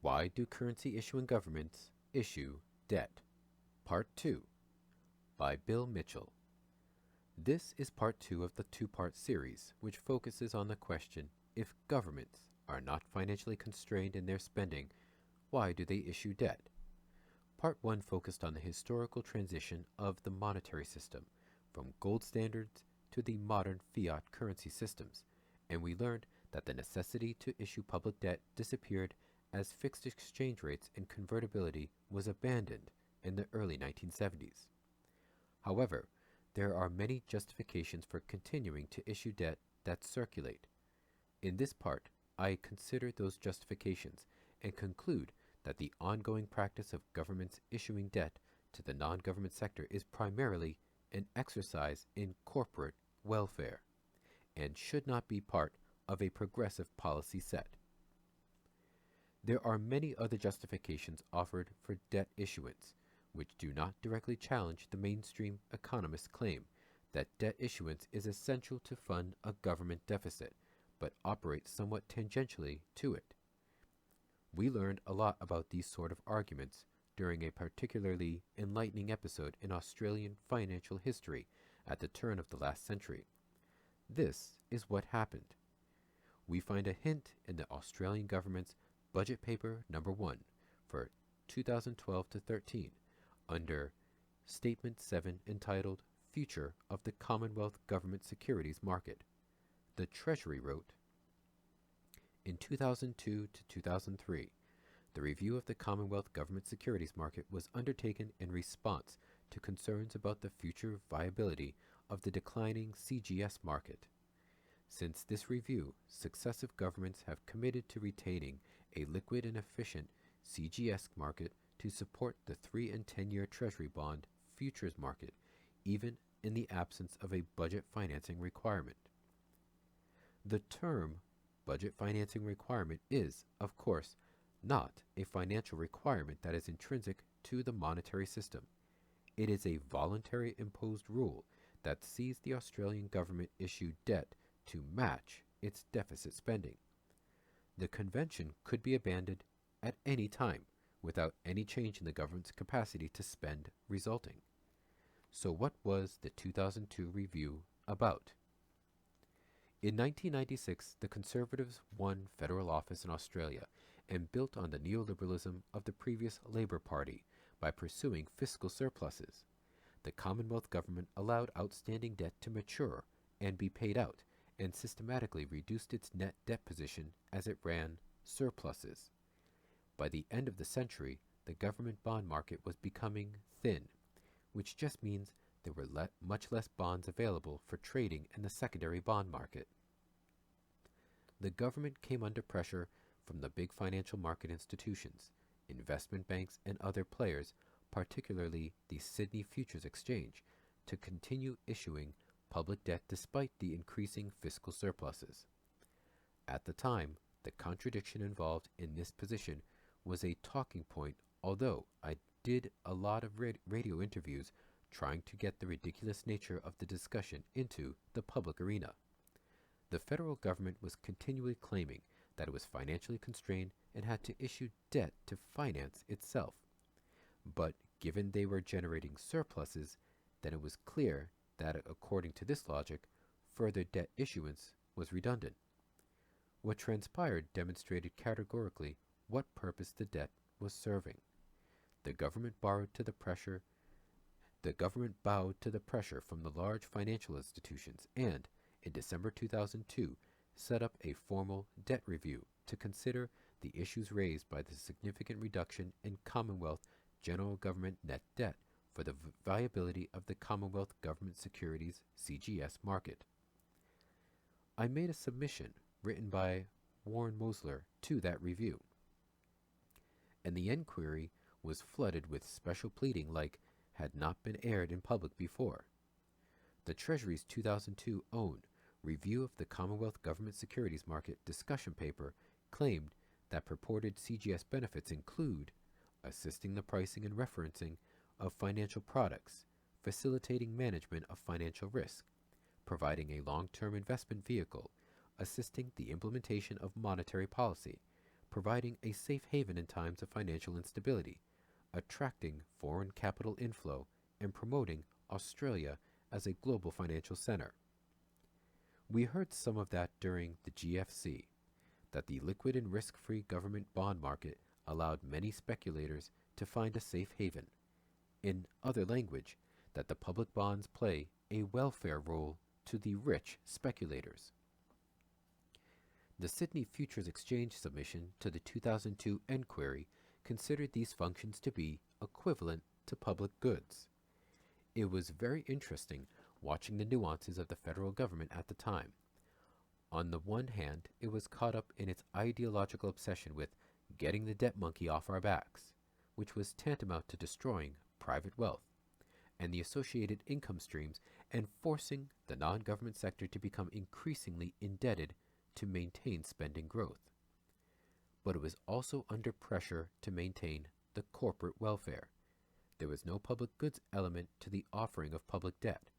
Why do currency issuing governments issue debt? Part 2 by Bill Mitchell. This is part 2 of the two-part series, which focuses on the question, if governments are not financially constrained in their spending, why do they issue debt? Part 1 focused on the historical transition of the monetary system, from gold standards to the modern fiat currency systems, and we learned that the necessity to issue public debt disappeared as fixed exchange rates and convertibility was abandoned in the early 1970s. However, there are many justifications for continuing to issue debt that circulate. In this part, I consider those justifications and conclude that the ongoing practice of governments issuing debt to the non-government sector is primarily an exercise in corporate welfare and should not be part of a progressive policy set. There are many other justifications offered for debt issuance, which do not directly challenge the mainstream economist's claim that debt issuance is essential to fund a government deficit, but operates somewhat tangentially to it. We learned a lot about these sort of arguments during a particularly enlightening episode in Australian financial history at the turn of the last century. This is what happened. We find a hint in the Australian government's Budget Paper Number 1 for 2012 to 13 under Statement 7 entitled Future of the Commonwealth Government Securities Market. The Treasury wrote, in 2002 to 2003, the review of the Commonwealth Government Securities Market was undertaken in response to concerns about the future viability of the declining CGS market. Since this review, successive governments have committed to retaining a liquid and efficient CGS market to support the 3 and 10-year Treasury bond futures market, even in the absence of a budget financing requirement. The term budget financing requirement is, of course, not a financial requirement that is intrinsic to the monetary system. It is a voluntary imposed rule that sees the Australian government issue debt to match its deficit spending. The convention could be abandoned at any time without any change in the government's capacity to spend resulting. So what was the 2002 review about? In 1996, the Conservatives won federal office in Australia and built on the neoliberalism of the previous Labour Party by pursuing fiscal surpluses. The Commonwealth government allowed outstanding debt to mature and be paid out, and systematically reduced its net debt position as it ran surpluses. By the end of the century, the government bond market was becoming thin, which just means there were much less bonds available for trading in the secondary bond market. The government came under pressure from the big financial market institutions, investment banks, and other players, particularly the Sydney Futures Exchange, to continue issuing public debt despite the increasing fiscal surpluses. At the time, the contradiction involved in this position was a talking point, although I did a lot of radio interviews trying to get the ridiculous nature of the discussion into the public arena. The federal government was continually claiming that it was financially constrained and had to issue debt to finance itself. But given they were generating surpluses, then it was clear that, according to this logic, further debt issuance was redundant. What transpired demonstrated categorically what purpose the debt was serving. The government bowed to the pressure from the large financial institutions and, in December 2002, set up a formal debt review to consider the issues raised by the significant reduction in Commonwealth general government net debt for the viability of the Commonwealth Government Securities CGS market. I made a submission written by Warren Mosler to that review, and the inquiry was flooded with special pleading like had not been aired in public before. The Treasury's 2002 own Review of the Commonwealth Government Securities Market discussion paper claimed that purported CGS benefits include assisting the pricing and referencing of financial products, facilitating management of financial risk, providing a long-term investment vehicle, assisting the implementation of monetary policy, providing a safe haven in times of financial instability, attracting foreign capital inflow, and promoting Australia as a global financial center. We heard some of that during the GFC, that the liquid and risk-free government bond market allowed many speculators to find a safe haven. In other language, that the public bonds play a welfare role to the rich speculators. The Sydney Futures Exchange submission to the 2002 enquiry considered these functions to be equivalent to public goods. It was very interesting watching the nuances of the federal government at the time. On the one hand, it was caught up in its ideological obsession with getting the debt monkey off our backs, which was tantamount to destroying private wealth and the associated income streams and forcing the non-government sector to become increasingly indebted to maintain spending growth. But it was also under pressure to maintain the corporate welfare. There was no public goods element to the offering of public debt.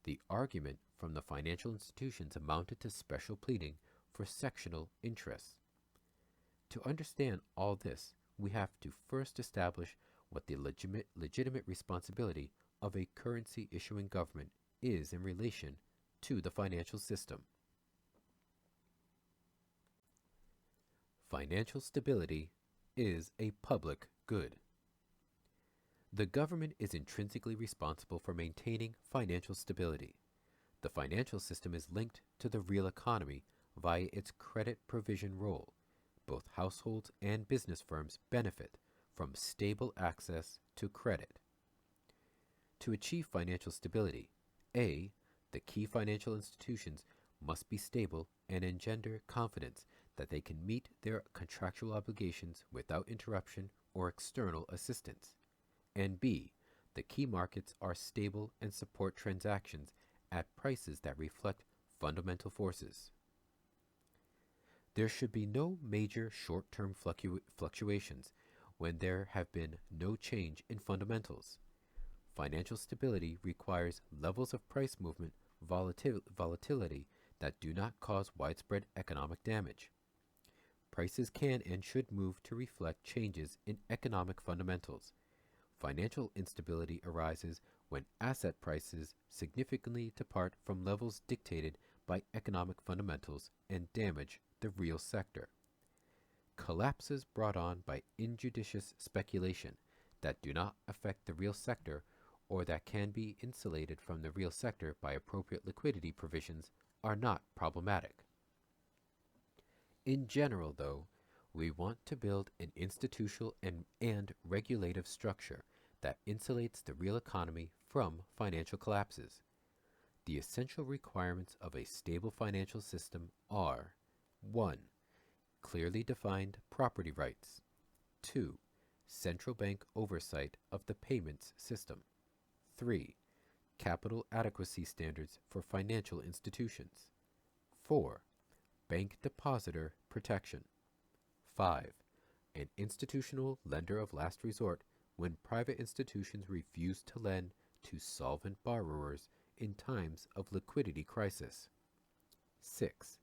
The argument from the financial institutions amounted to special pleading for sectional interests. To understand all this, we have to first establish what the legitimate responsibility of a currency issuing government is in relation to the financial system. Financial stability is a public good. The government is intrinsically responsible for maintaining financial stability. The financial system is linked to the real economy via its credit provision role. Both households and business firms benefit from stable access to credit. To achieve financial stability, A, the key financial institutions must be stable and engender confidence that they can meet their contractual obligations without interruption or external assistance. And B, the key markets are stable and support transactions at prices that reflect fundamental forces. There should be no major short-term fluctuations when there have been no change in fundamentals. Financial stability requires levels of price movement volatility that do not cause widespread economic damage. Prices can and should move to reflect changes in economic fundamentals. Financial instability arises when asset prices significantly depart from levels dictated by economic fundamentals and damage the real sector. Collapses brought on by injudicious speculation that do not affect the real sector or that can be insulated from the real sector by appropriate liquidity provisions are not problematic. In general, though, we want to build an institutional and regulative structure that insulates the real economy from financial collapses. The essential requirements of a stable financial system are 1. Clearly defined property rights. 2. Central bank oversight of the payments system. 3. Capital adequacy standards for financial institutions. 4. Bank depositor protection. 5. An institutional lender of last resort when private institutions refuse to lend to solvent borrowers in times of liquidity crisis. 6.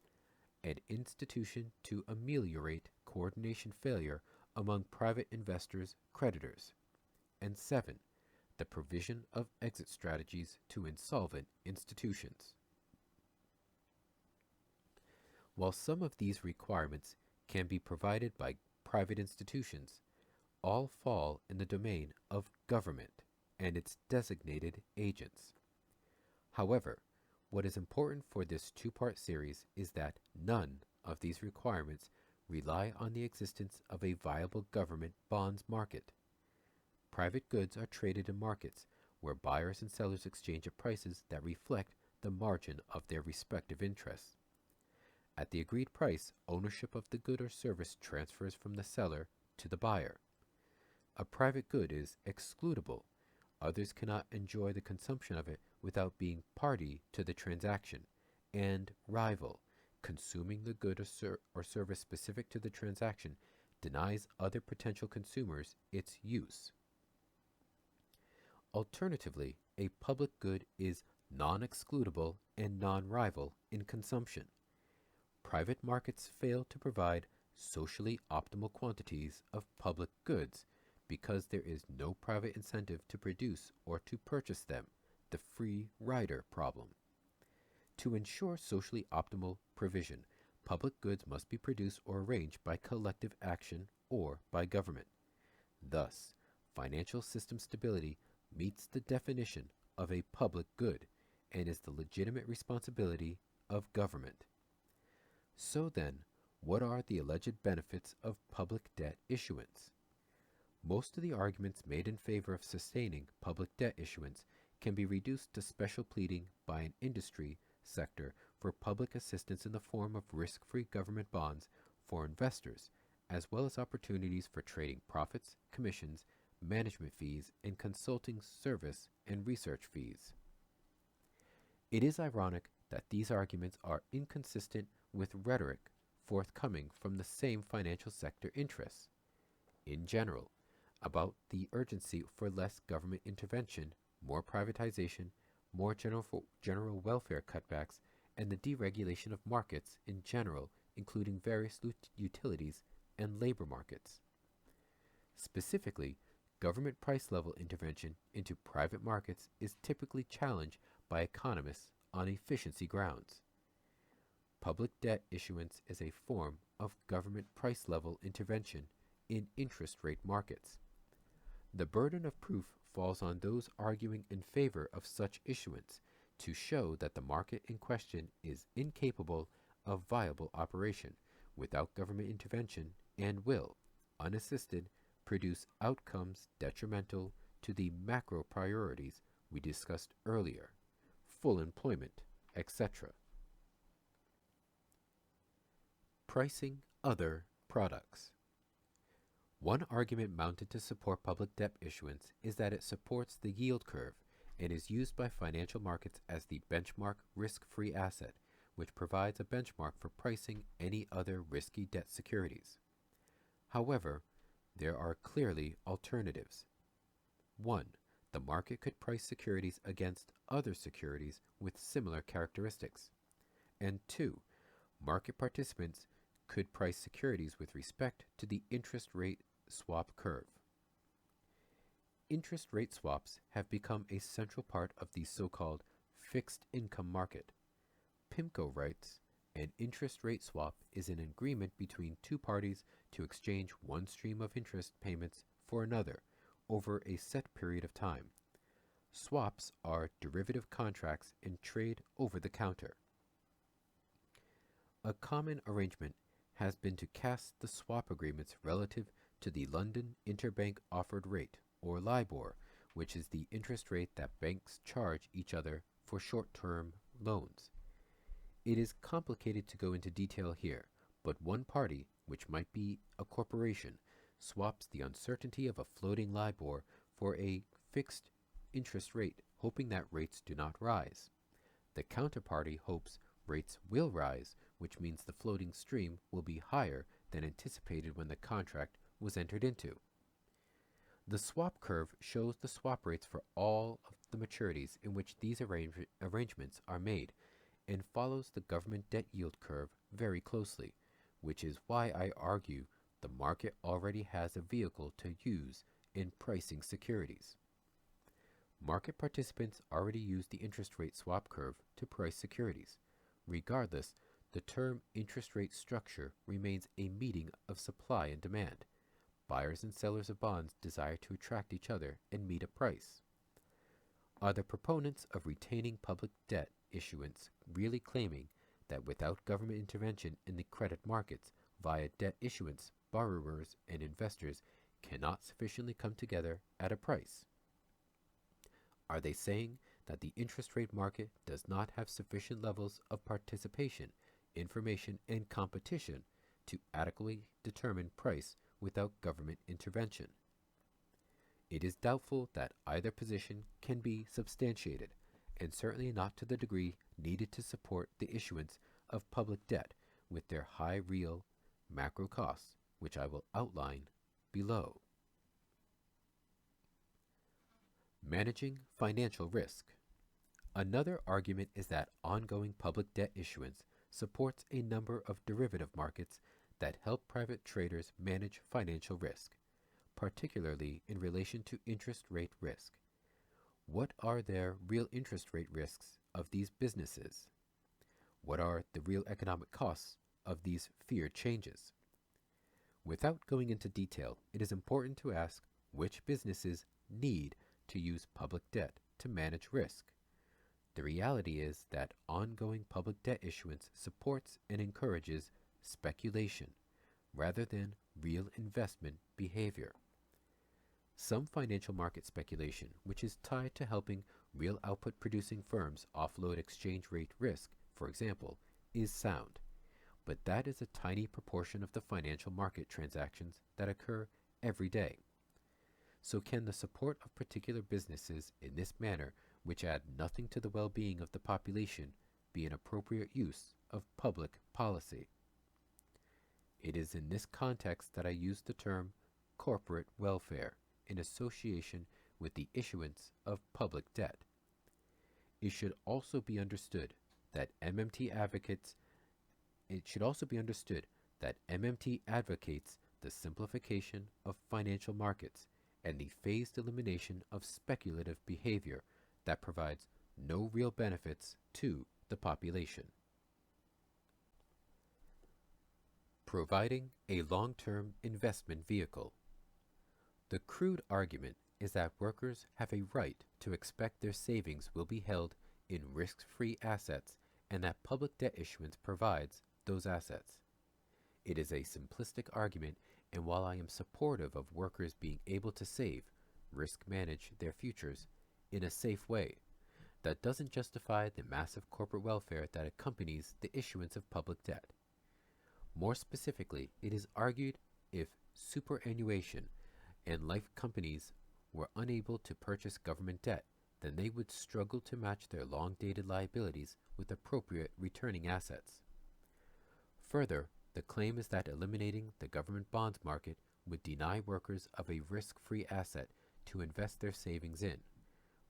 An institution to ameliorate coordination failure among private investors' creditors. And 7. The provision of exit strategies to insolvent institutions. While some of these requirements can be provided by private institutions, all fall in the domain of government and its designated agents. However, what is important for this two-part series is that none of these requirements rely on the existence of a viable government bonds market. Private goods are traded in markets where buyers and sellers exchange at prices that reflect the margin of their respective interests. At the agreed price, ownership of the good or service transfers from the seller to the buyer. A private good is excludable. Others cannot enjoy the consumption of it without being party to the transaction, and rival, consuming the good or service specific to the transaction, denies other potential consumers its use. Alternatively, a public good is non-excludable and non-rival in consumption. Private markets fail to provide socially optimal quantities of public goods because there is no private incentive to produce or to purchase them, the free rider problem. To ensure socially optimal provision, public goods must be produced or arranged by collective action or by government. Thus, financial system stability meets the definition of a public good and is the legitimate responsibility of government. So then, what are the alleged benefits of public debt issuance? Most of the arguments made in favor of sustaining public debt issuance can be reduced to special pleading by an industry sector for public assistance in the form of risk-free government bonds for investors, as well as opportunities for trading profits, commissions, management fees, and consulting service and research fees. It is ironic that these arguments are inconsistent with rhetoric forthcoming from the same financial sector interests. In general, about the urgency for less government intervention, more privatization, more general welfare cutbacks, and the deregulation of markets in general, including various utilities and labor markets. Specifically, government price level intervention into private markets is typically challenged by economists on efficiency grounds. Public debt issuance is a form of government price level intervention in interest rate markets. The burden of proof falls on those arguing in favor of such issuance to show that the market in question is incapable of viable operation without government intervention and will, unassisted, produce outcomes detrimental to the macro priorities we discussed earlier, full employment, etc. Pricing other products. One argument mounted to support public debt issuance is that it supports the yield curve and is used by financial markets as the benchmark risk-free asset, which provides a benchmark for pricing any other risky debt securities. However, there are clearly alternatives. 1. The market could price securities against other securities with similar characteristics. And 2. Market participants could price securities with respect to the interest rate swap curve. Interest rate swaps have become a central part of the so-called fixed income market. PIMCO writes, an interest rate swap is an agreement between two parties to exchange one stream of interest payments for another over a set period of time. Swaps are derivative contracts and trade over the counter. A common arrangement has been to cast the swap agreements relative to the London Interbank Offered Rate, or LIBOR, which is the interest rate that banks charge each other for short-term loans. It is complicated to go into detail here, but one party, which might be a corporation, swaps the uncertainty of a floating LIBOR for a fixed interest rate, hoping that rates do not rise. The counterparty hopes rates will rise, which means the floating stream will be higher than anticipated when the contract was entered into. The swap curve shows the swap rates for all of the maturities in which these arrangements are made and follows the government debt yield curve very closely, which is why I argue the market already has a vehicle to use in pricing securities. Market participants already use the interest rate swap curve to price securities. Regardless, the term interest rate structure remains a meeting of supply and demand. Buyers and sellers of bonds desire to attract each other and meet a price. Are the proponents of retaining public debt issuance really claiming that without government intervention in the credit markets via debt issuance, borrowers and investors cannot sufficiently come together at a price? Are they saying that the interest rate market does not have sufficient levels of participation, information, and competition to adequately determine price without government intervention? It is doubtful that either position can be substantiated, and certainly not to the degree needed to support the issuance of public debt with their high real macro costs, which I will outline below. Managing financial risk. Another argument is that ongoing public debt issuance supports a number of derivative markets that help private traders manage financial risk, particularly in relation to interest rate risk. What are their real interest rate risks of these businesses? What are the real economic costs of these feared changes? Without going into detail, it is important to ask which businesses need to use public debt to manage risk. The reality is that ongoing public debt issuance supports and encourages speculation rather than real investment behavior. Some financial market speculation, which is tied to helping real output producing firms offload exchange rate risk, for example, is sound, but that is a tiny proportion of the financial market transactions that occur every day. So can the support of particular businesses in this manner, which add nothing to the well-being of the population, be an appropriate use of public policy? It is in this context that I use the term corporate welfare in association with the issuance of public debt. It should also be understood that MMT advocates the simplification of financial markets and the phased elimination of speculative behavior that provides no real benefits to the population. Providing a long-term investment vehicle. The crude argument is that workers have a right to expect their savings will be held in risk-free assets and that public debt issuance provides those assets. It is a simplistic argument, and while I am supportive of workers being able to save, risk manage their futures in a safe way, that doesn't justify the massive corporate welfare that accompanies the issuance of public debt. More specifically, it is argued if superannuation and life companies were unable to purchase government debt, then they would struggle to match their long-dated liabilities with appropriate returning assets. Further, the claim is that eliminating the government bonds market would deny workers of a risk-free asset to invest their savings in.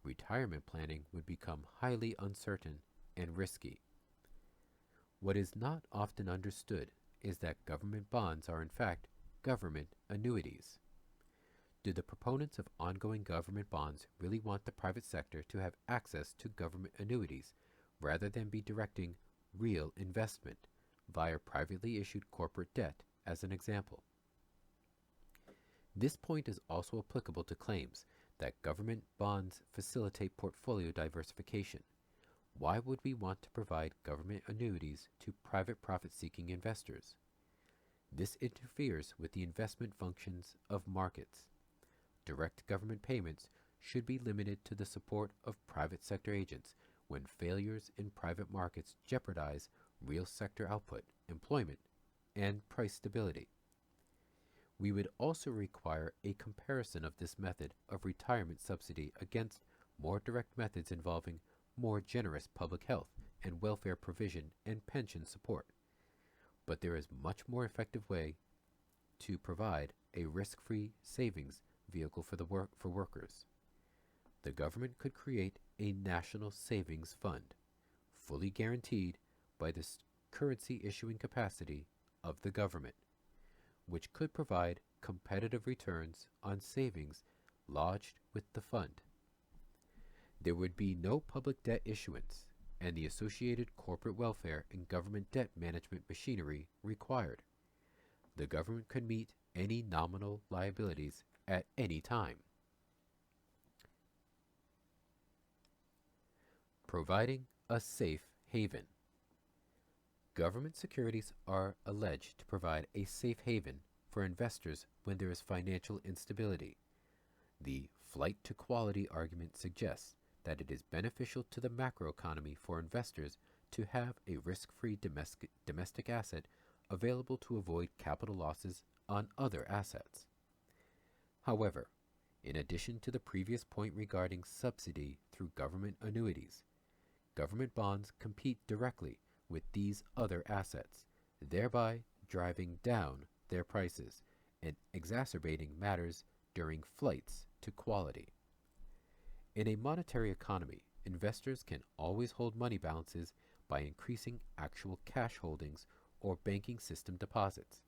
Retirement planning would become highly uncertain and risky. What is not often understood is that government bonds are in fact government annuities. Do the proponents of ongoing government bonds really want the private sector to have access to government annuities rather than be directing real investment via privately issued corporate debt as an example? This point is also applicable to claims that government bonds facilitate portfolio diversification. Why would we want to provide government annuities to private profit-seeking investors? This interferes with the investment functions of markets. Direct government payments should be limited to the support of private sector agents when failures in private markets jeopardize real sector output, employment, and price stability. We would also require a comparison of this method of retirement subsidy against more direct methods involving more generous public health and welfare provision and pension support. But there is a much more effective way to provide a risk-free savings vehicle for workers. The government could create a national savings fund, fully guaranteed by the currency issuing capacity of the government, which could provide competitive returns on savings lodged with the fund. There would be no public debt issuance and the associated corporate welfare and government debt management machinery required. The government could meet any nominal liabilities at any time. Providing a safe haven. Government securities are alleged to provide a safe haven for investors when there is financial instability. The flight to quality argument suggests that it is beneficial to the macroeconomy for investors to have a risk-free domestic asset available to avoid capital losses on other assets. However, in addition to the previous point regarding subsidy through government annuities, government bonds compete directly with these other assets, thereby driving down their prices and exacerbating matters during flights to quality. In a monetary economy, investors can always hold money balances by increasing actual cash holdings or banking system deposits.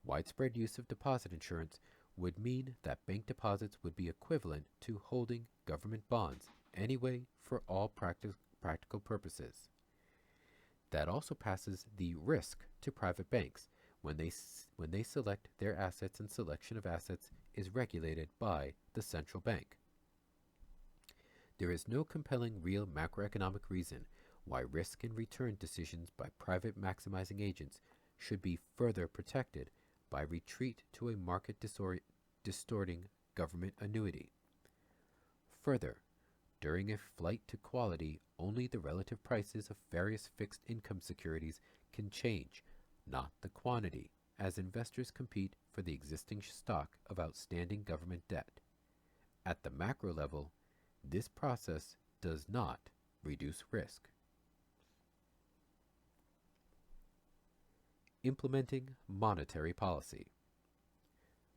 Widespread use of deposit insurance would mean that bank deposits would be equivalent to holding government bonds anyway for all practical purposes. That also passes the risk to private banks when they select their assets, and selection of assets is regulated by the central bank. There is no compelling real macroeconomic reason why risk and return decisions by private maximizing agents should be further protected by retreat to a market distorting government annuity. Further, during a flight to quality, only the relative prices of various fixed income securities can change, not the quantity, as investors compete for the existing stock of outstanding government debt. At the macro level, this process does not reduce risk. Implementing monetary policy.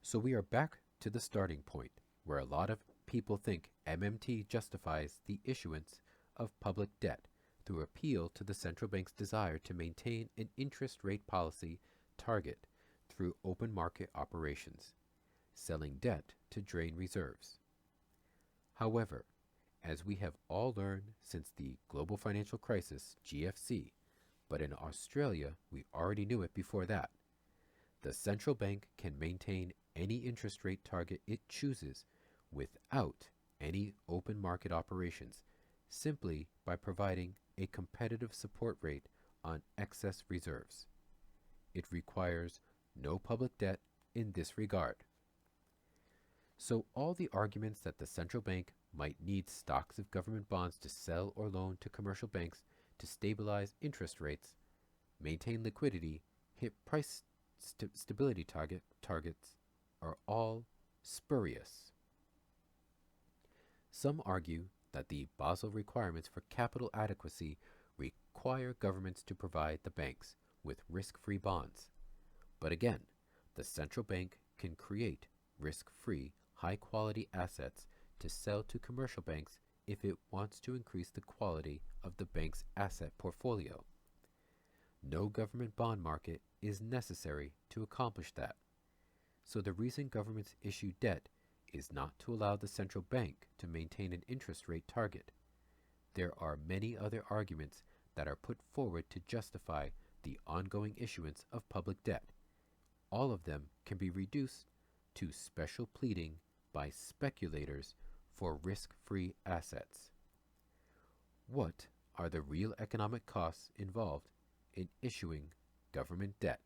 So we are back to the starting point, where a lot of people think MMT justifies the issuance of public debt through appeal to the central bank's desire to maintain an interest rate policy target through open market operations, selling debt to drain reserves. However, as we have all learned since the global financial crisis, GFC, but in Australia we already knew it before that, the central bank can maintain any interest rate target it chooses without any open market operations, simply by providing a competitive support rate on excess reserves. It requires no public debt in this regard. So all the arguments that the central bank might need stocks of government bonds to sell or loan to commercial banks to stabilize interest rates, maintain liquidity, hit price stability targets are all spurious. Some argue that the Basel requirements for capital adequacy require governments to provide the banks with risk-free bonds. But again, the central bank can create risk-free, high-quality assets to sell to commercial banks if it wants to increase the quality of the bank's asset portfolio. No government bond market is necessary to accomplish that. So the reason governments issue debt is not to allow the central bank to maintain an interest rate target. There are many other arguments that are put forward to justify the ongoing issuance of public debt. All of them can be reduced to special pleading by speculators for risk-free assets. What are the real economic costs involved in issuing government debt?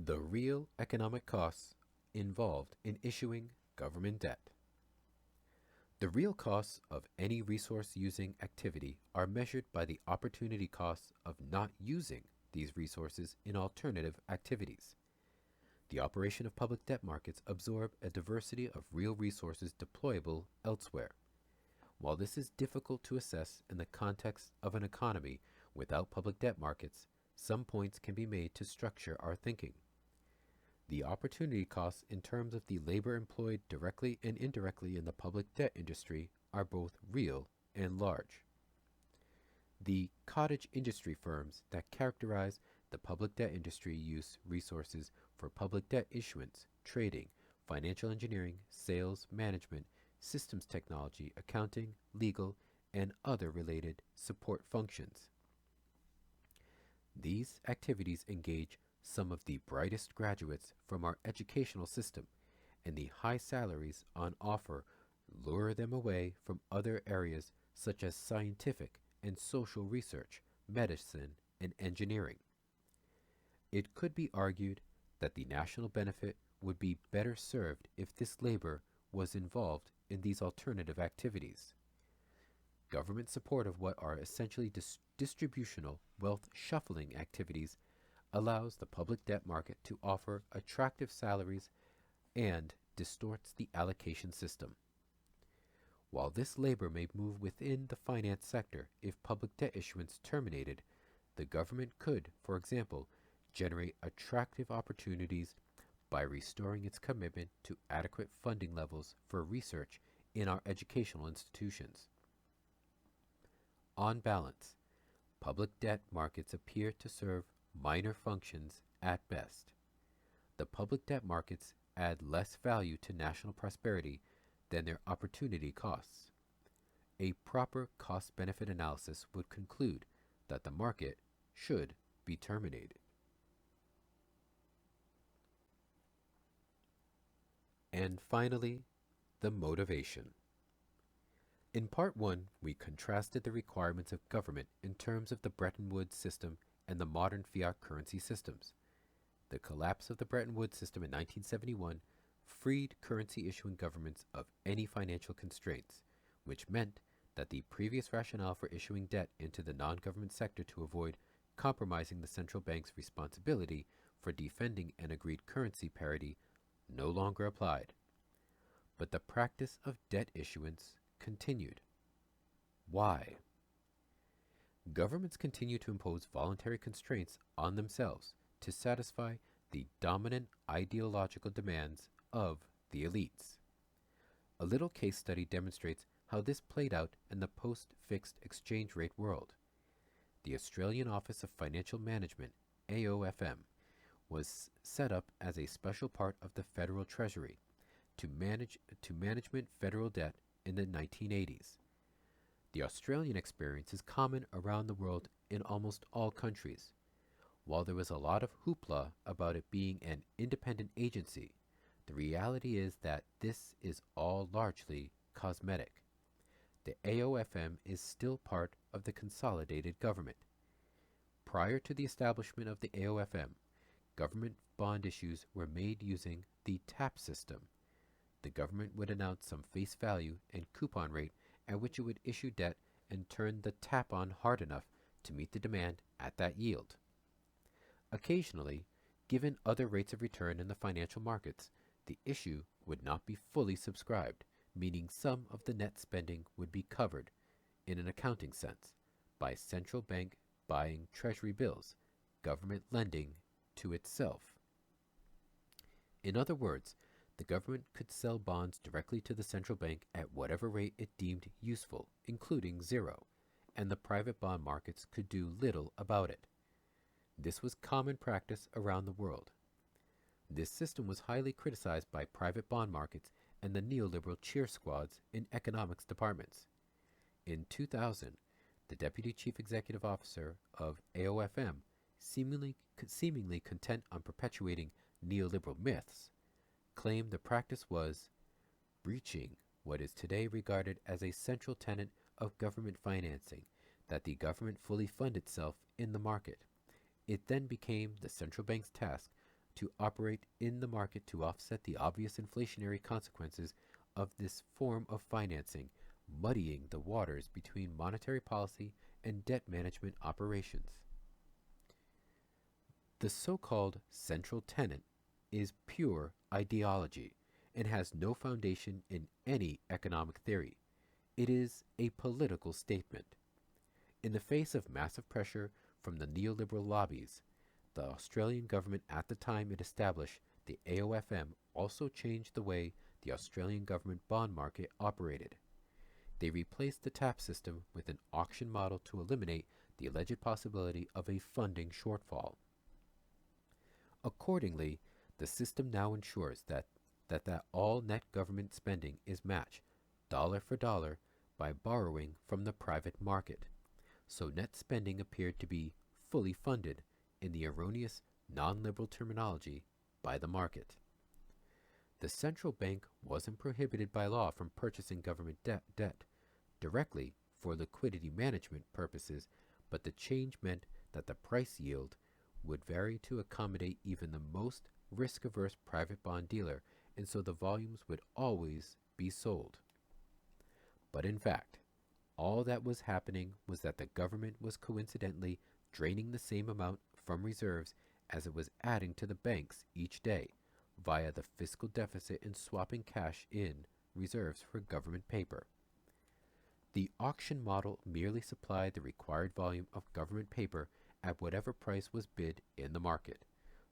The real economic costs involved in issuing government debt. The real costs of any resource-using activity are measured by the opportunity costs of not using these resources in alternative activities. The operation of public debt markets absorb a diversity of real resources deployable elsewhere. While this is difficult to assess in the context of an economy without public debt markets, some points can be made to structure our thinking. The opportunity costs in terms of the labor employed directly and indirectly in the public debt industry are both real and large. The cottage industry firms that characterize the public debt industry use resources for public debt issuance, trading, financial engineering, sales, management, systems technology, accounting, legal, and other related support functions. These activities engage some of the brightest graduates from our educational system, and the high salaries on offer lure them away from other areas such as scientific and social research, medicine, and engineering. It could be argued that the national benefit would be better served if this labor was involved in these alternative activities. Government support of what are essentially distributional wealth shuffling activities allows the public debt market to offer attractive salaries and distorts the allocation system. While this labor may move within the finance sector if public debt issuance terminated, the government could, for example, generate attractive opportunities by restoring its commitment to adequate funding levels for research in our educational institutions. On balance, Public debt markets appear to serve minor functions at best. The public debt markets add less value to national prosperity than their opportunity costs. A proper cost-benefit analysis would conclude that the market should be terminated. And finally, the motivation. In Part 1, we contrasted the requirements of government in terms of the Bretton Woods system and the modern fiat currency systems. The collapse of the Bretton Woods system in 1971 freed currency issuing governments of any financial constraints, which meant that the previous rationale for issuing debt into the non-government sector to avoid compromising the central bank's responsibility for defending an agreed currency parity no longer applied. But the practice of debt issuance continued. Why? Governments continue to impose voluntary constraints on themselves to satisfy the dominant ideological demands of the elites. A little case study demonstrates how this played out in the post-fixed exchange rate world. The Australian Office of Financial Management, AOFM, was set up as a special part of the Federal Treasury to management federal debt in the 1980s. The Australian experience is common around the world in almost all countries. While there was a lot of hoopla about it being an independent agency, the reality is that this is all largely cosmetic. The AOFM is still part of the consolidated government. Prior to the establishment of the AOFM, government bond issues were made using the TAP system. The government would announce some face value and coupon rate at which it would issue debt and turn the tap on hard enough to meet the demand at that yield. Occasionally, given other rates of return in the financial markets, the issue would not be fully subscribed, meaning some of the net spending would be covered, in an accounting sense, by central bank buying treasury bills, government lending to itself. In other words, the government could sell bonds directly to the central bank at whatever rate it deemed useful, including zero, and the private bond markets could do little about it. This was common practice around the world. This system was highly criticized by private bond markets and the neoliberal cheer squads in economics departments. In 2000, the Deputy Chief Executive Officer of AOFM, seemingly content on perpetuating neoliberal myths, claimed the practice was breaching what is today regarded as a central tenet of government financing, that the government fully fund itself in the market. It then became the central bank's task to operate in the market to offset the obvious inflationary consequences of this form of financing, muddying the waters between monetary policy and debt management operations. The so-called central tenet is pure ideology and has no foundation in any economic theory. It is a political statement. In the face of massive pressure from the neoliberal lobbies, the Australian government at the time it established the AOFM also changed the way the Australian government bond market operated. They replaced the TAP system with an auction model to eliminate the alleged possibility of a funding shortfall. Accordingly, the system now ensures that all net government spending is matched, dollar for dollar, by borrowing from the private market. So net spending appeared to be fully funded, in the erroneous non-liberal terminology, by the market. The central bank wasn't prohibited by law from purchasing government debt directly for liquidity management purposes, but the change meant that the price yield would vary to accommodate even the most risk-averse private bond dealer, and so the volumes would always be sold. But in fact, all that was happening was that the government was coincidentally draining the same amount from reserves as it was adding to the banks each day via the fiscal deficit and swapping cash in reserves for government paper. The auction model merely supplied the required volume of government paper at whatever price was bid in the market,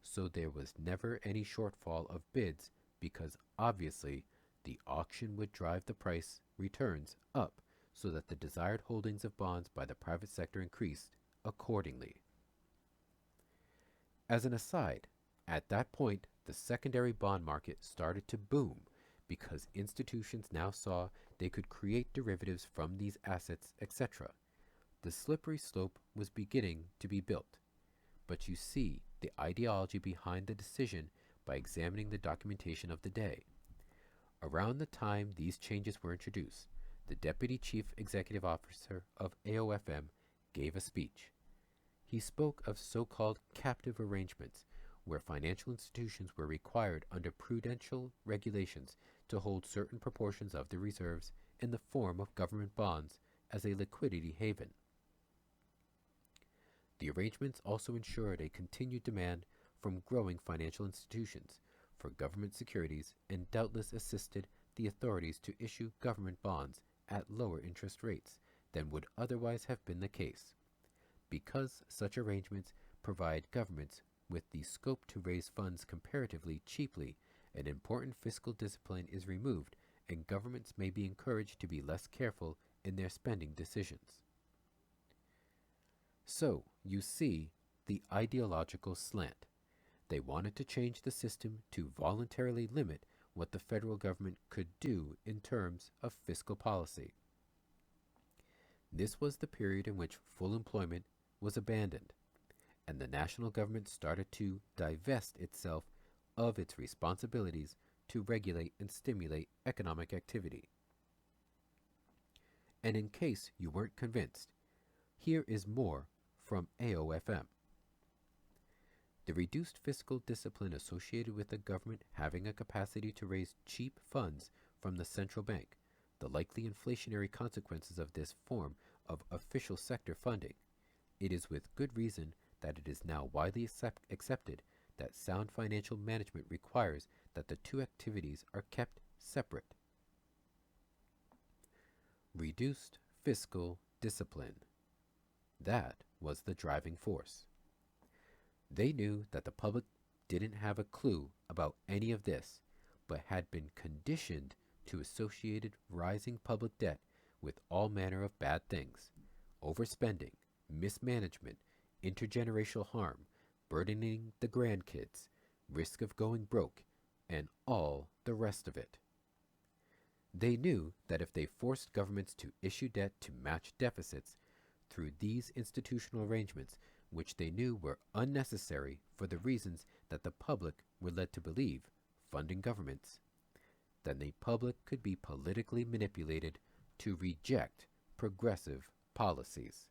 so there was never any shortfall of bids because obviously the auction would drive the price returns up so that the desired holdings of bonds by the private sector increased accordingly. As an aside, at that point, the secondary bond market started to boom because institutions now saw they could create derivatives from these assets, etc. The slippery slope was beginning to be built. But you see the ideology behind the decision by examining the documentation of the day. Around the time these changes were introduced, the Deputy Chief Executive Officer of AOFM gave a speech. He spoke of so-called captive arrangements, where financial institutions were required under prudential regulations to hold certain proportions of their reserves in the form of government bonds as a liquidity haven. The arrangements also ensured a continued demand from growing financial institutions for government securities and doubtless assisted the authorities to issue government bonds at lower interest rates than would otherwise have been the case. Because such arrangements provide governments with the scope to raise funds comparatively cheaply, an important fiscal discipline is removed and governments may be encouraged to be less careful in their spending decisions. So, you see the ideological slant. They wanted to change the system to voluntarily limit what the federal government could do in terms of fiscal policy. This was the period in which full employment was abandoned, and the national government started to divest itself of its responsibilities to regulate and stimulate economic activity. And in case you weren't convinced, here is more from AOFM. The reduced fiscal discipline associated with the government having a capacity to raise cheap funds from the central bank, the likely inflationary consequences of this form of official sector funding. It is with good reason that it is now widely accepted that sound financial management requires that the two activities are kept separate. Reduced fiscal discipline. That was the driving force. They knew that the public didn't have a clue about any of this, but had been conditioned to associate rising public debt with all manner of bad things: overspending, mismanagement, intergenerational harm, burdening the grandkids, risk of going broke, and all the rest of it. They knew that if they forced governments to issue debt to match deficits through these institutional arrangements, which they knew were unnecessary for the reasons that the public were led to believe, funding governments, then the public could be politically manipulated to reject progressive policies.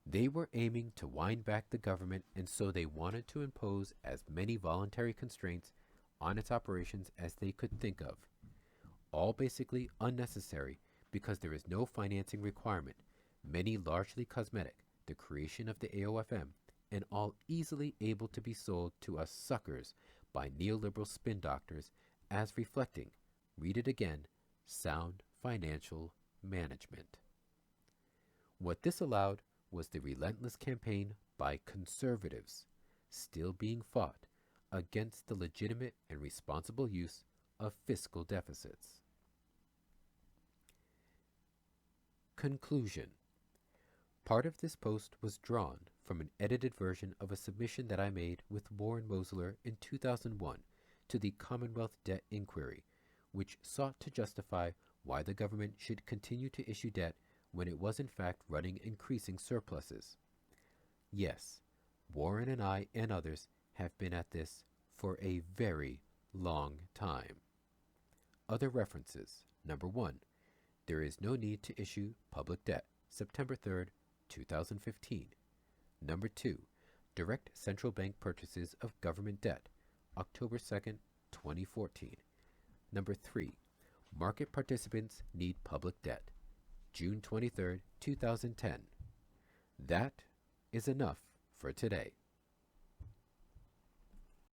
They were aiming to wind back the government, and so they wanted to impose as many voluntary constraints on its operations as they could think of, all basically unnecessary because there is no financing requirement, many largely cosmetic, the creation of the AOFM, and all easily able to be sold to us suckers by neoliberal spin doctors as reflecting, read it again, sound financial management. What this allowed was the relentless campaign by conservatives, still being fought, against the legitimate and responsible use of fiscal deficits. Conclusion. Part of this post was drawn from an edited version of a submission that I made with Warren Mosler in 2001 to the Commonwealth Debt Inquiry, which sought to justify why the government should continue to issue debt when it was in fact running increasing surpluses. Yes, Warren and I and others have been at this for a very long time. Other references. Number 1. There is no need to issue public debt. September 3rd, 2015. Number 2. Direct central bank purchases of government debt. October 2nd, 2014. Number 3. Market participants need public debt. June 23rd, 2010. That is enough for today.